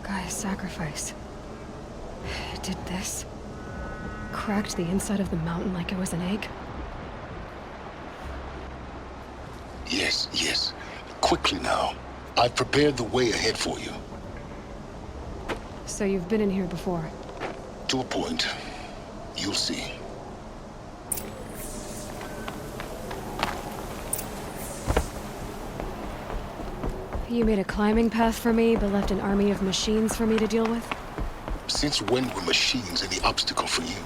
Gaia's sacrifice. It did this. Cracked the inside of the mountain like it was an egg. Yes, yes. Quickly now. I've prepared the way ahead for you. So you've been in here before? To a point. You'll see. You made a climbing path for me, but left an army of machines for me to deal with? Since when were machines any obstacle for you?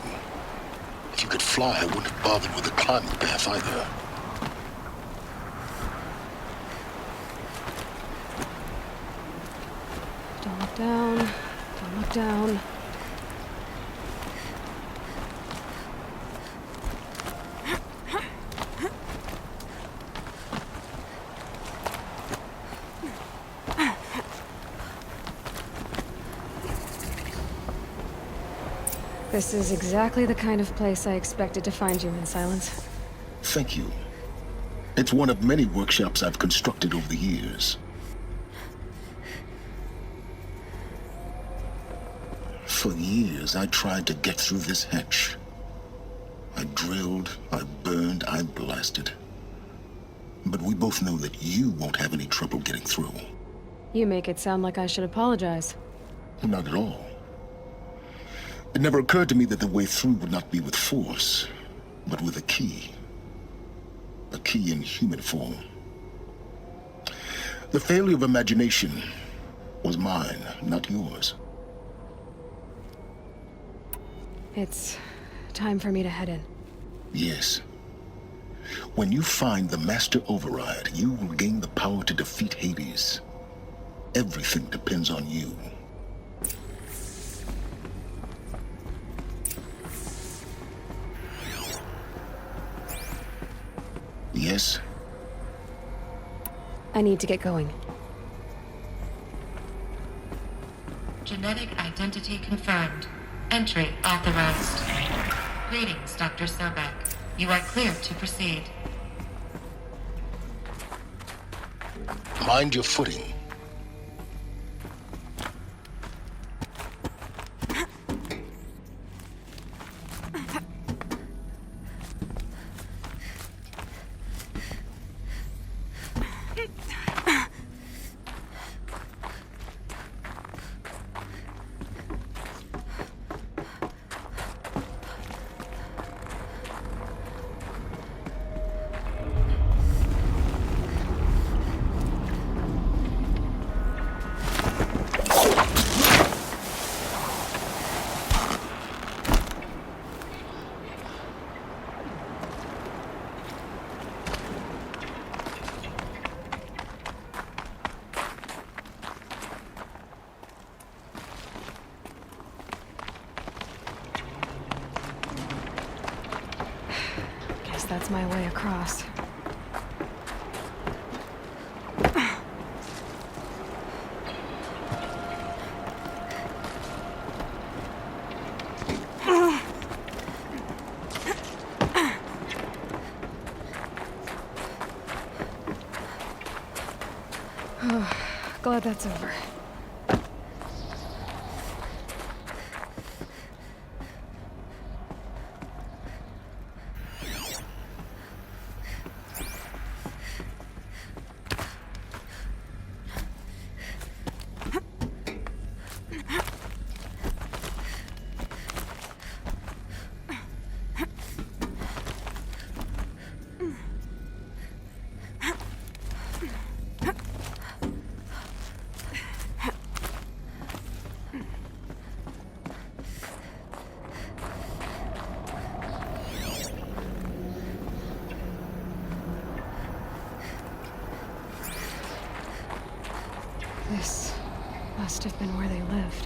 If you could fly, I wouldn't have bothered with the climbing path either. Don't look down. Don't look down. This is exactly the kind of place I expected to find you in, Silence. Thank you. It's one of many workshops I've constructed over the years. For years, I tried to get through this hatch. I drilled, I burned, I blasted. But we both know that you won't have any trouble getting through. You make it sound like I should apologize. Not at all. It never occurred to me that the way through would not be with force, but with a key. A key in human form. The failure of imagination was mine, not yours. It's time for me to head in. Yes. When you find the Master Override, you will gain the power to defeat Hades. Everything depends on you. Yes? I need to get going. Genetic identity confirmed. Entry authorized. Greetings, Dr. Sobek. You are clear to proceed. Mind your footing. That's my way across. Oh, glad that's over. This must have been where they lived.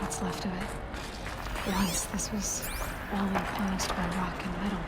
What's left of it. Once this was all enclosed by rock and metal.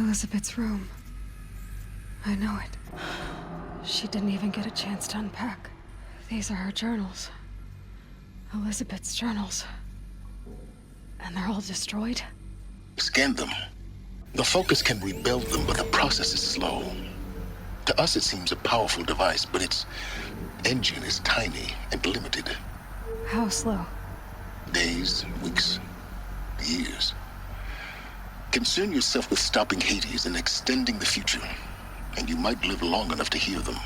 Elizabeth's room. I know it. She didn't even get a chance to unpack. These are her journals. Elizabeth's journals. And they're all destroyed? Scan them. The Focus can rebuild them, but the process is slow. To us, it seems a powerful device, but its engine is tiny and limited. How slow? Days, weeks, years. Concern yourself with stopping Hades and extending the future, and you might live long enough to hear them.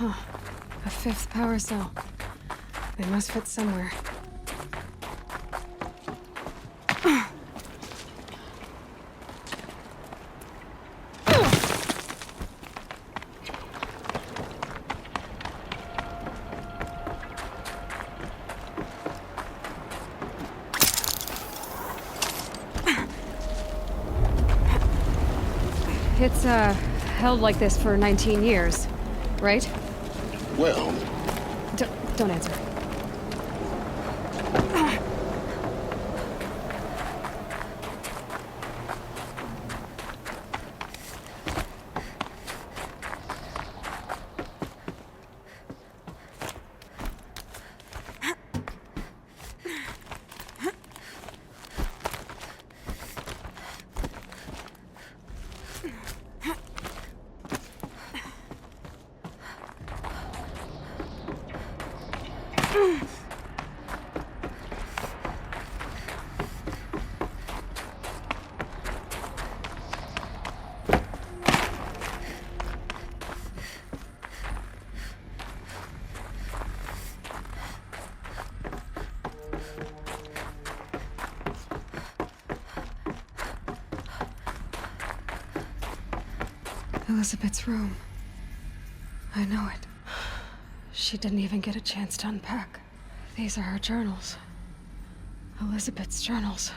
Huh. A fifth power cell. They must fit somewhere. It's, held like this for 19 years, right? Well, Don't answer. Elizabeth's room. I know it. She didn't even get a chance to unpack. These are her journals. Elizabeth's journals.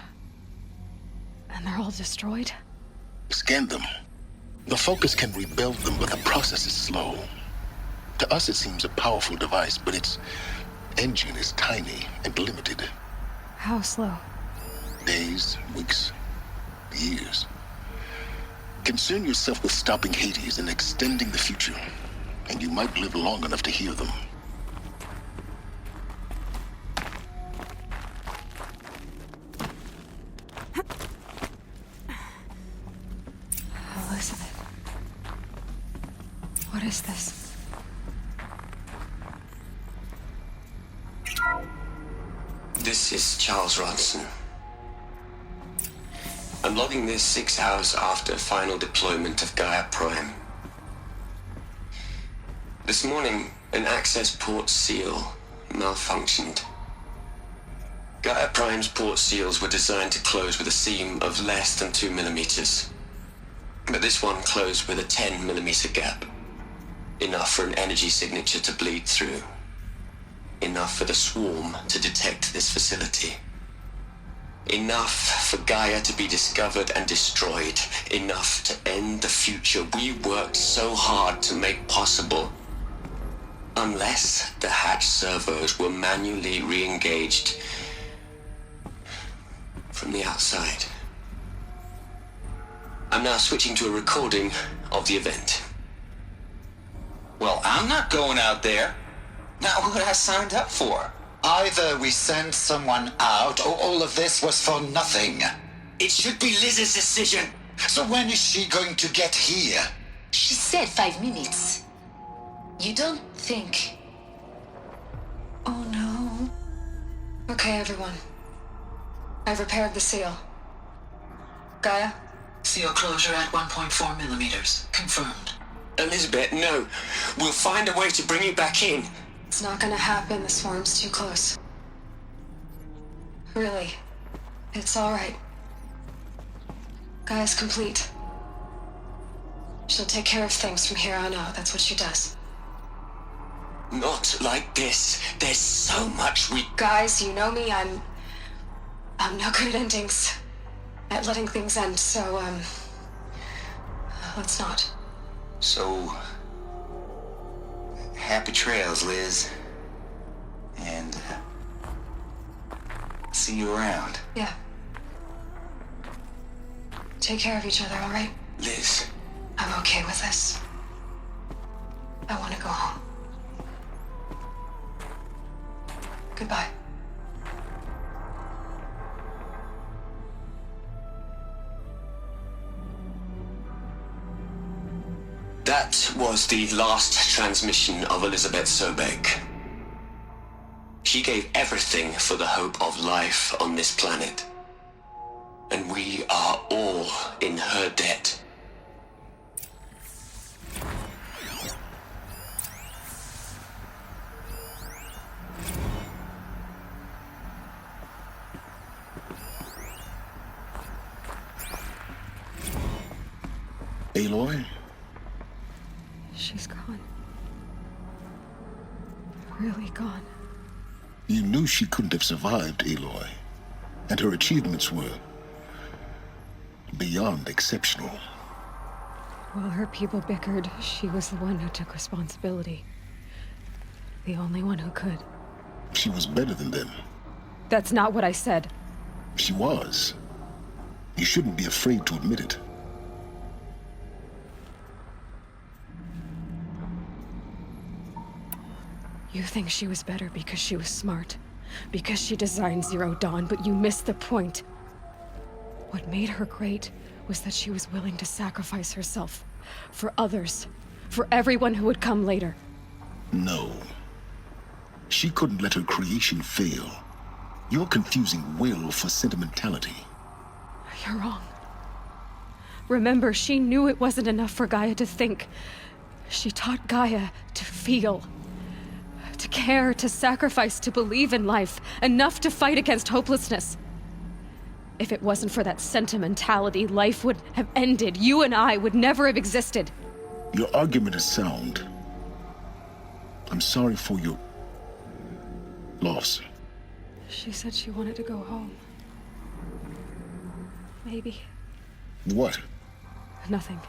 And they're all destroyed? scan them. The Focus can rebuild them, but the process is slow. To us, it seems a powerful device, but its engine is tiny and limited. How slow? Days, weeks, years. Concern yourself with stopping Hades and extending the future, and you might live long enough to hear them. Elizabeth. What is this? This is Charles Ronson. I'm logging this 6 hours after final deployment of Gaia Prime. This morning, an access port seal malfunctioned. Gaia Prime's port seals were designed to close with a seam of less than 2 millimeters. But this one closed with a 10 millimeter gap. Enough for an energy signature to bleed through. Enough for the swarm to detect this facility. Enough for Gaia to be discovered and destroyed. Enough to end the future we worked so hard to make possible. Unless the hatch servos were manually re-engaged from the outside. I'm now switching to a recording of the event. Well, I'm not going out there. Not what I signed up for. Either we send someone out, or all of this was for nothing. It should be Liz's decision. So when is she going to get here? She said 5 minutes. You don't think... Oh no. Okay, everyone. I've repaired the seal. Gaia? Seal closure at 1.4 millimeters. Confirmed. Elizabeth, no. We'll find a way to bring you back in. It's not gonna happen. The swarm's too close. Really. It's alright. Gaia's complete. She'll take care of things from here on out. That's what she does. Not like this. There's so much we... Guys, you know me. I'm no good at endings. At letting things end, so, let's not. So... happy trails, Liz. And... see you around. Yeah. Take care of each other, alright? Liz. I'm okay with this. I want to go home. Goodbye. That was the last transmission of Elizabeth Sobek. She gave everything for the hope of life on this planet. And we are all in her debt. Aloy? She's gone. Really gone. You knew she couldn't have survived, Aloy. And her achievements were beyond exceptional. While her people bickered, she was the one who took responsibility. The only one who could. She was better than them. That's not what I said. She was. You shouldn't be afraid to admit it. You think she was better because she was smart, because she designed Zero Dawn, but you missed the point. What made her great was that she was willing to sacrifice herself for others, for everyone who would come later. No. She couldn't let her creation fail. You're confusing will for sentimentality. You're wrong. Remember, she knew it wasn't enough for Gaia to think. She taught Gaia to feel. To care, to sacrifice, to believe in life. Enough to fight against hopelessness. If it wasn't for that sentimentality, life would have ended. You and I would never have existed. Your argument is sound. I'm sorry for your loss. She said she wanted to go home. Maybe. What? Nothing.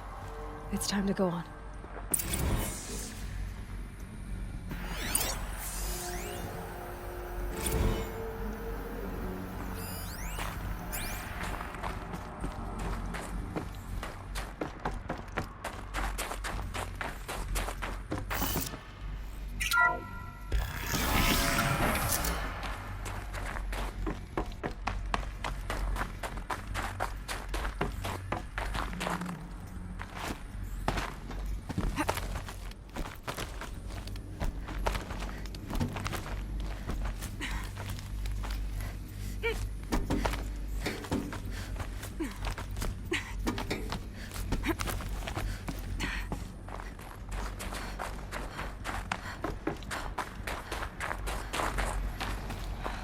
It's time to go on.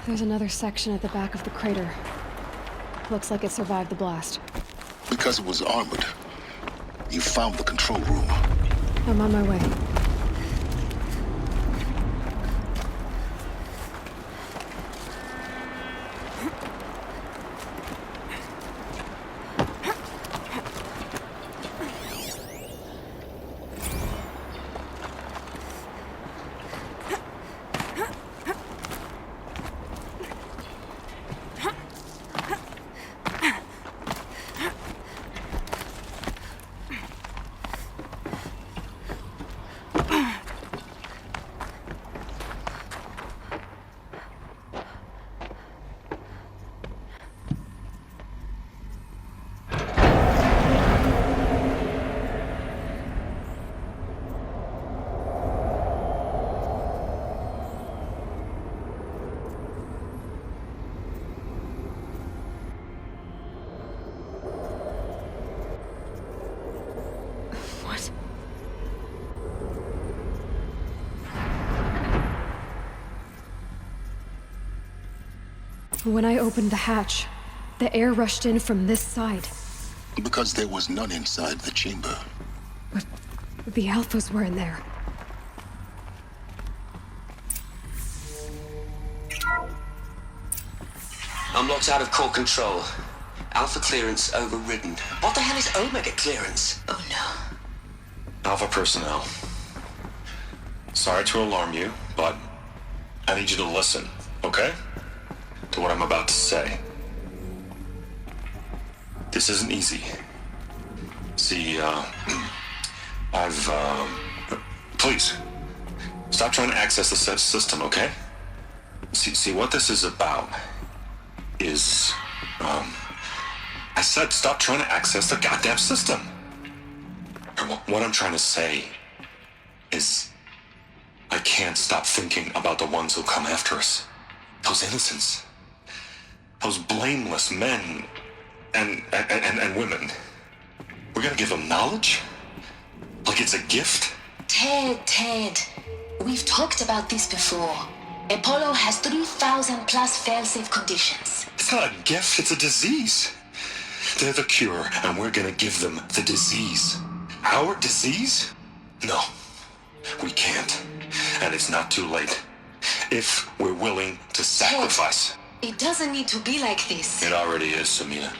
There's another section at the back of the crater. Looks like it survived the blast. Because it was armored. You found the control room. I'm on my way. What? When I opened the hatch, the air rushed in from this side. Because there was none inside the chamber. But the Alphas were in there. I'm locked out of core control. Alpha clearance overridden. What the hell is Omega clearance? Oh no. Alpha personnel. Sorry to alarm you, but I need you to listen, okay? To what I'm about to say. This isn't easy. See, please, stop trying to access the system, okay? See, what this is about is, I said stop trying to access the goddamn system. What I'm trying to say is, I can't stop thinking about the ones who come after us. Those innocents. Those blameless men and women. We're gonna give them knowledge? Like it's a gift? Ted. We've talked about this before. Apollo has 3,000 plus fail-safe conditions. It's not a gift, it's a disease. They're the cure, and we're gonna give them the disease. Our disease? No, we can't. And it's not too late. If we're willing to sacrifice. It doesn't need to be like this. It already is, Samina.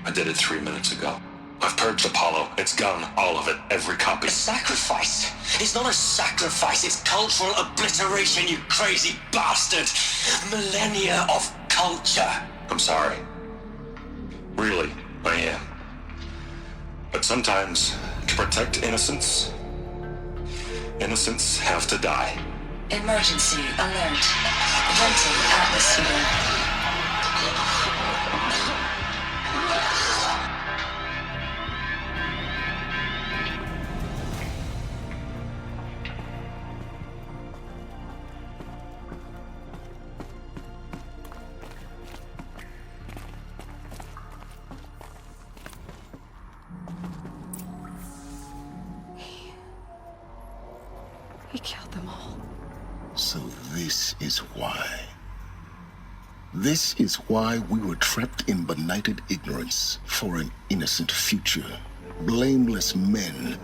I did it 3 minutes ago. I've purged Apollo. It's gone. All of it. Every copy. A sacrifice? It's not a sacrifice, it's cultural obliteration, you crazy bastard! Millennia of culture! I'm sorry. Really, I am. But sometimes, to protect innocence, innocents have to die. Emergency alert. Venting atmosphere. He killed them all. So this is why. This is why we were trapped in benighted ignorance for an innocent future. Blameless men.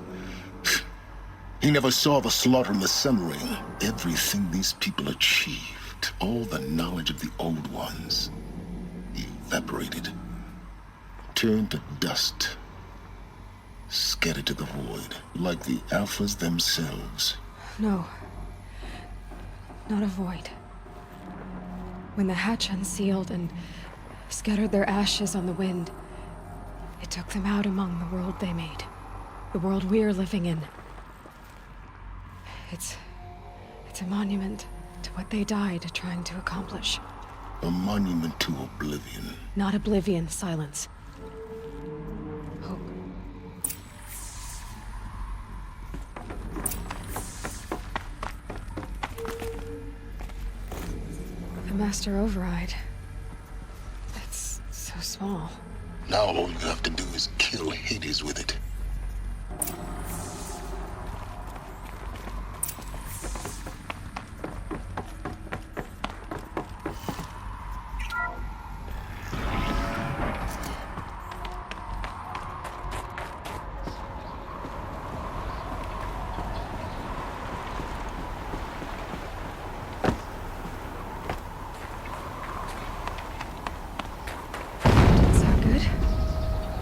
He never saw the slaughter in the Sun Ring. Everything these people achieved, all the knowledge of the old ones, evaporated, turned to dust, scattered to the void, like the Alphas themselves. No. Not a void. When the hatch unsealed and scattered their ashes on the wind, it took them out among the world they made. The world we're living in. It's a monument to what they died trying to accomplish. A monument to oblivion. Not oblivion, silence. Hope. The Master Override. It's so small. Now all you have to do is kill Hades with it.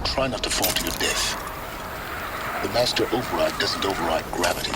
Try not to fall to your death. The Master Override doesn't override gravity.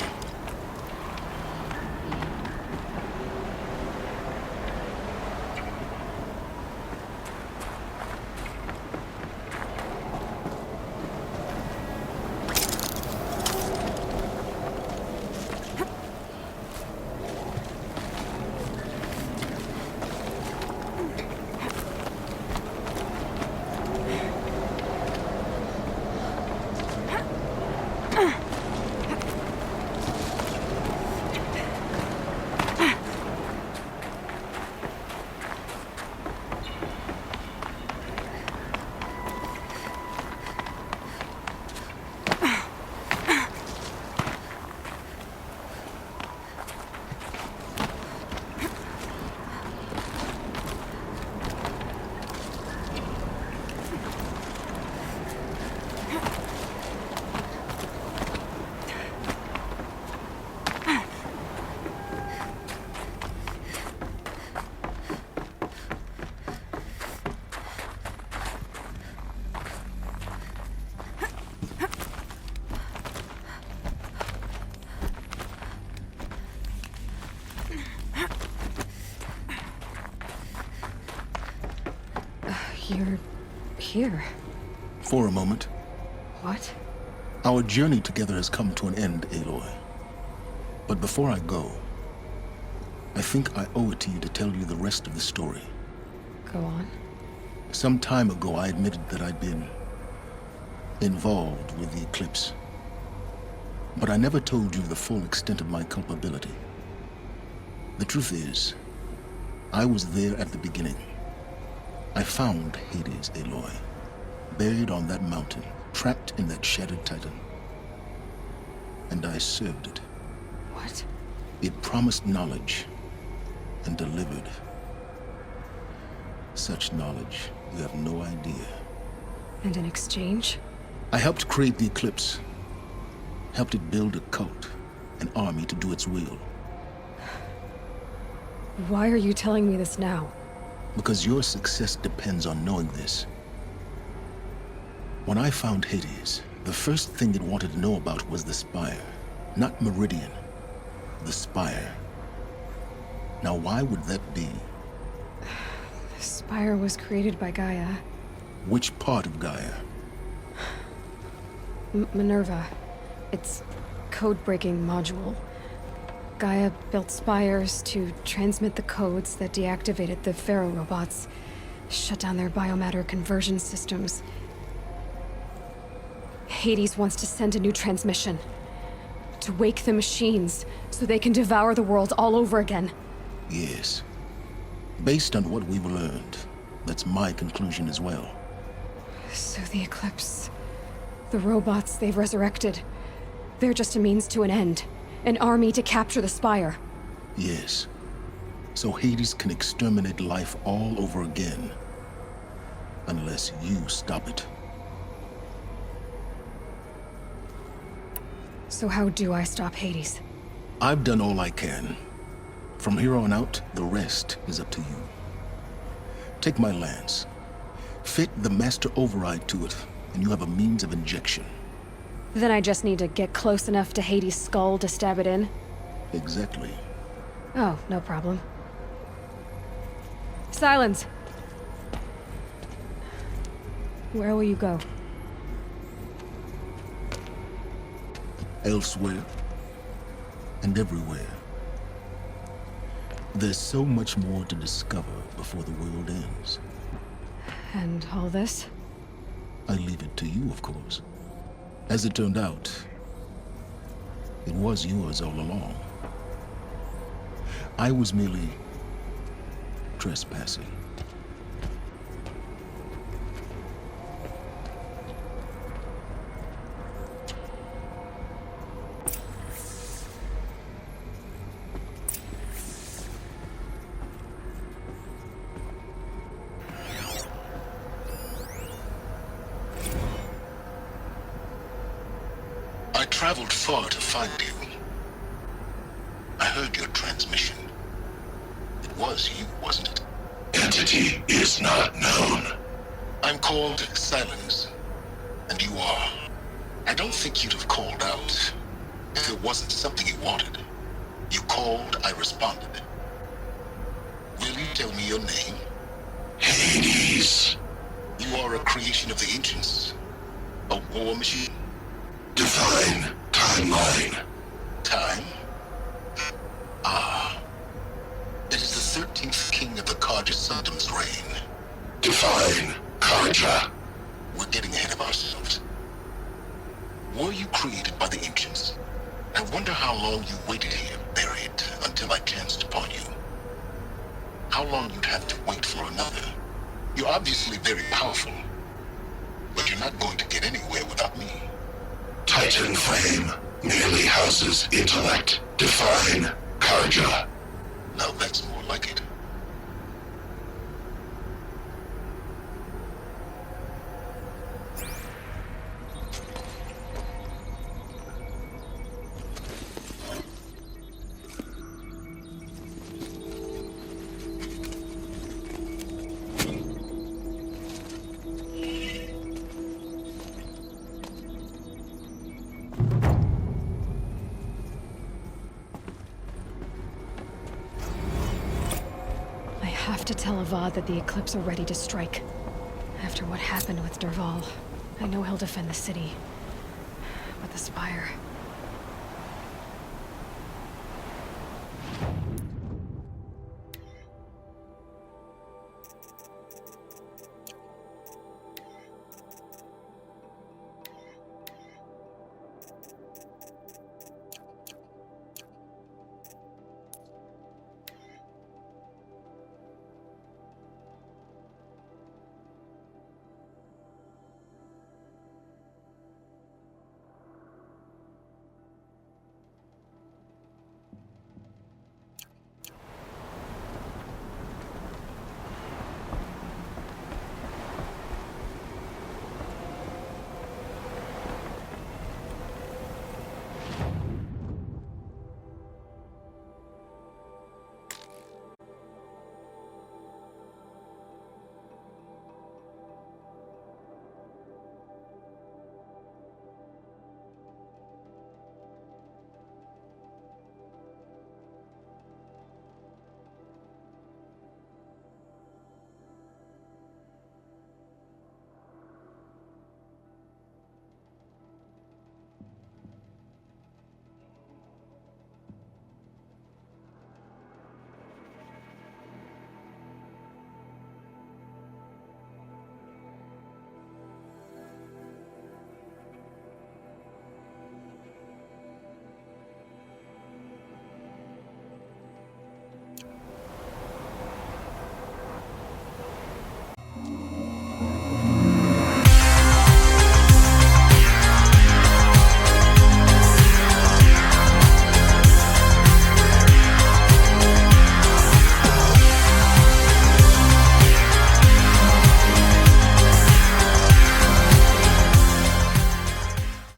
You're here. For a moment. What? Our journey together has come to an end, Aloy. But before I go, I think I owe it to you to tell you the rest of the story. Go on. Some time ago, I admitted that I'd been involved with the eclipse. But I never told you the full extent of my culpability. The truth is, I was there at the beginning. I found Hades, Aloy, buried on that mountain, trapped in that shattered titan. And I served it. What? It promised knowledge and delivered. Such knowledge, you have no idea. And in exchange? I helped create the eclipse. Helped it build a cult, an army to do its will. Why are you telling me this now? Because your success depends on knowing this. When I found Hades, the first thing it wanted to know about was the Spire. Not Meridian. The Spire. Now why would that be? The Spire was created by Gaia. Which part of Gaia? Minerva. Its code-breaking module. Gaia built spires to transmit the codes that deactivated the Pharaoh robots, shut down their biomatter conversion systems. Hades wants to send a new transmission. To wake the machines, so they can devour the world all over again. Yes. Based on what we've learned, that's my conclusion as well. So the Eclipse... the robots they've resurrected... they're just a means to an end. An army to capture the Spire. Yes. So Hades can exterminate life all over again. Unless you stop it. So how do I stop Hades? I've done all I can. From here on out, the rest is up to you. Take my lance. Fit the master override to it, and you have a means of injection. Then I just need to get close enough to Hades' skull to stab it in? Exactly. Oh, no problem. Silence! Where will you go? Elsewhere. And everywhere. There's so much more to discover before the world ends. And all this? I leave it to you, of course. As it turned out, it was yours all along. I was merely trespassing. I traveled far to find you. I heard your transmission. It was you, wasn't it? Entity is not known. I'm called Silence, and you are. I don't think you'd have called out if it wasn't something you wanted. You called, I responded. Will you tell me your name? Hades. You are a creation of the ancients. A war machine. Define timeline. Time? Ah. It is the 13th king of the Karja Sanctum's reign. Define Karja. We're getting ahead of ourselves. Were you created by the ancients? I wonder how long you waited here, buried, until I chanced upon you. How long you'd have to wait for another. You're obviously very powerful, but you're not going to get anywhere without me. Titan frame merely houses intellect. Define Karja. Now that's more like it. I have to tell Avad that the Eclipse are ready to strike. After what happened with Derval, I know he'll defend the city. But the Spire...